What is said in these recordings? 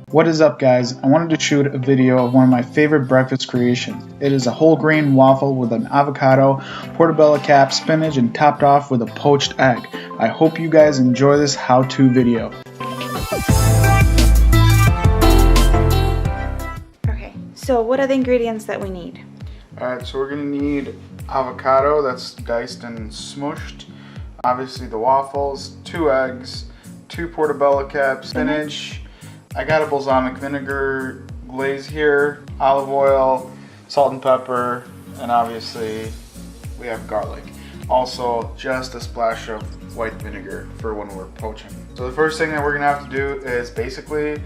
What is up, guys? I wanted to shoot a video of one of my favorite breakfast creations. It is a whole grain waffle with an avocado, portabella cap, spinach, and topped off with a poached egg. I hope you guys enjoy this how-to video. Okay, so what are the ingredients that we need? Alright, so we're going to need avocado that's diced and smushed, obviously the waffles, 2 eggs, 2 portabella caps, spinach. I got a balsamic vinegar glaze here, olive oil, salt and pepper, and obviously we have garlic. Also, just a splash of white vinegar for when we're poaching. So the first thing that we're gonna have to do is basically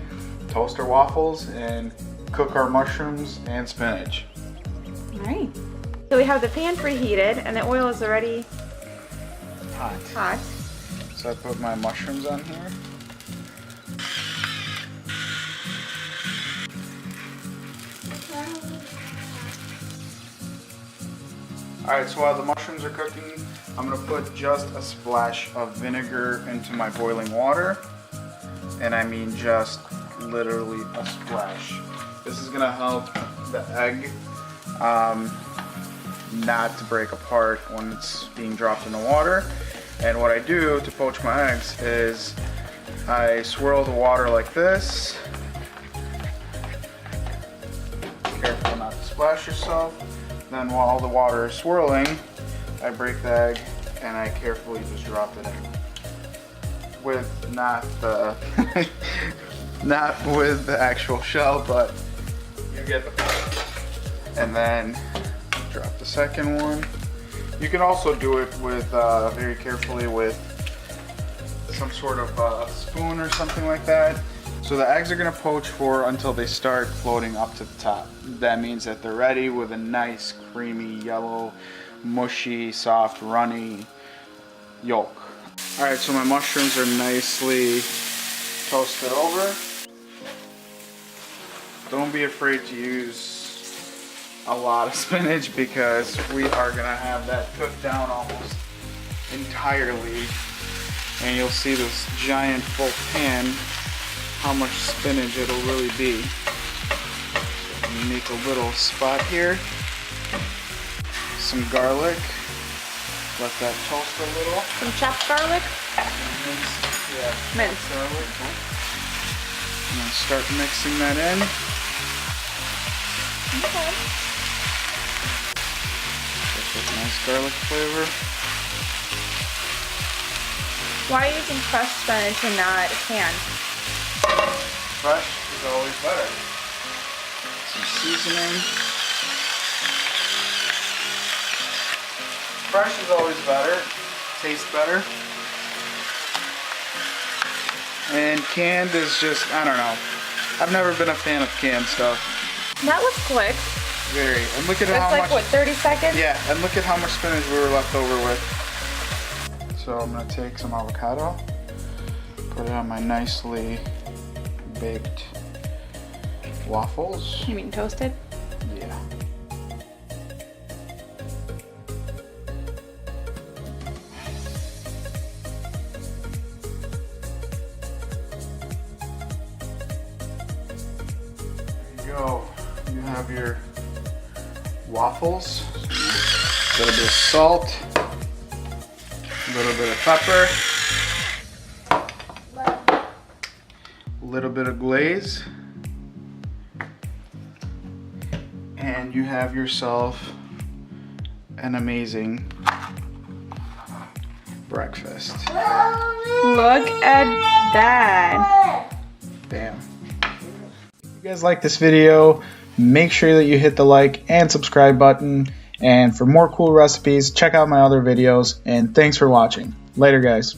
toast our waffles and cook our mushrooms and spinach. All right. So we have the pan preheated and the oil is already hot. So I put my mushrooms on here. Alright, so while the mushrooms are cooking, I'm going to put just a splash of vinegar into my boiling water. And I mean just literally a splash. This is going to help the egg not to break apart when it's being dropped in the water. And what I do to poach my eggs is I swirl the water like this. Careful not to splash yourself. Then while the water is swirling, I break the egg and I carefully just drop it in. With not the not with the actual shell, but you get the point. And then drop the second one. You can also do it with very carefully with some sort of spoon or something like that. So the eggs are gonna poach for until they start floating up to the top. That means that they're ready with a nice creamy yellow, mushy, soft, runny yolk. All right, so my mushrooms are nicely toasted over. Don't be afraid to use a lot of spinach because we are gonna have that cooked down almost entirely. And you'll see this giant full pan how much spinach it'll really be. So make a little spot here. Some garlic. Let that toast a little. Some chopped garlic? Mince garlic. And then start mixing that in. Okay. Get that nice garlic flavor. Why are you using fresh spinach and not canned? Fresh is always better. Some seasoning. Fresh is always better. Tastes better. And canned is just, I don't know. I've never been a fan of canned stuff. That was quick. Very. And look at That's how like, much. what, 30 seconds? Yeah, and look at how much spinach we were left over with. So I'm gonna take some avocado, put it on my nicely baked waffles. You mean toasted? Yeah. There you go. You have your waffles. A little bit of salt. A little bit of pepper, a little bit of glaze, and you have yourself an amazing breakfast. Look at that. Bam. If you guys like this video, make sure that you hit the like and subscribe button. And for more cool recipes, check out my other videos. And thanks for watching. Later, guys.